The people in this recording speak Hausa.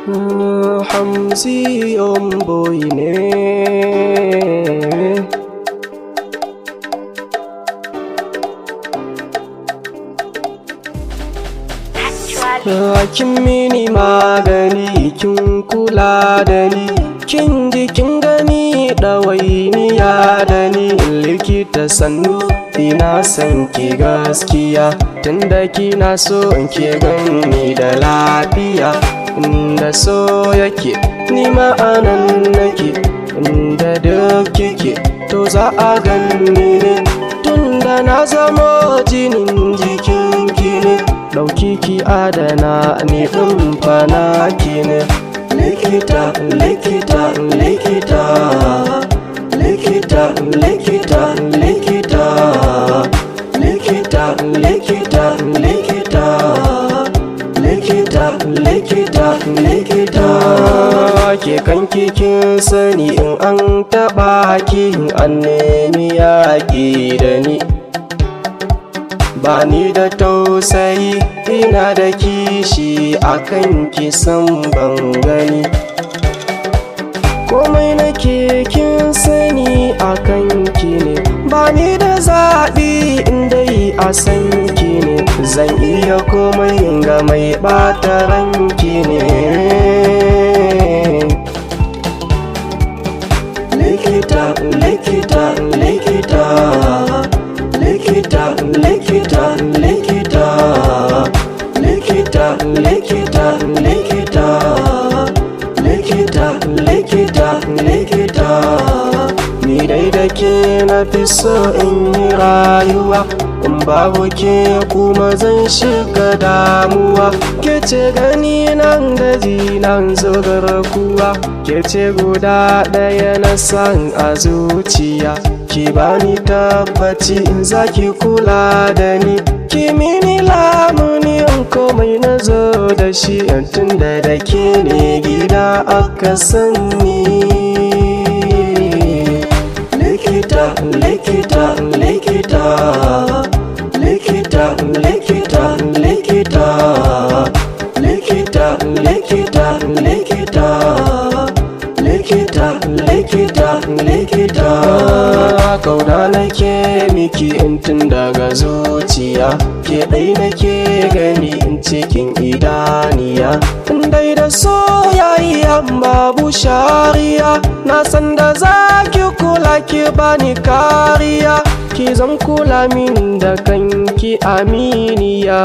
Hamzi Homeboy ne. Kin mini magani, kin kula da ni, kin ji kin gani ɗawainiya da ni. Likita sannu ina san ki gaskiya, tunda kina so in ke gani da lafiya. Inda so yake ni ma'anan nake, inda duk kike to za a ganni ne. Tunda na zamo jinin jikinki ne, ɗauki ki adana ni ɗin fana ki ne. Likita, likita, likita, likita, likita, likita, likita, likita, likita, likita, likita, likita. Ke kanki kin sani in an taɓa ki an nemi yaƙi da ni. Ba ni da tausayi, ina da kishi akan ki san ban gani. Komai nake kin sani akan ki ne, ba ni da zaɓi in dai a san ki ne. Zan iya komai ga mai ɓata ranki ne. Likita, likita, likita, likita, likita, likita, likita, likita, likita, likita, likita, likita. Ni dai da ke na fi so in yi rayuwa, in babu ke kuma zan shiga damuwa. Ke ce gani nan gaji nan zogar kuwa, ke ce guda ɗaya na san a zuciya. Ki bani tabbaci in zaki kula da ni, ki mini lamuni in komai na zo da shi. Tunda da ke ne gida aka sani. Likita, likita, likita, likita, likita, likita, likita, likita, likita, likita, likita, likita. Kauna nake miki in tun daga zuciya, ke ɗai nake gani in cikin idaniya. In dai da soyayya babu shariya, na san da za ki kula ki bani kariya. Ki zan kula min da kanki aminiya.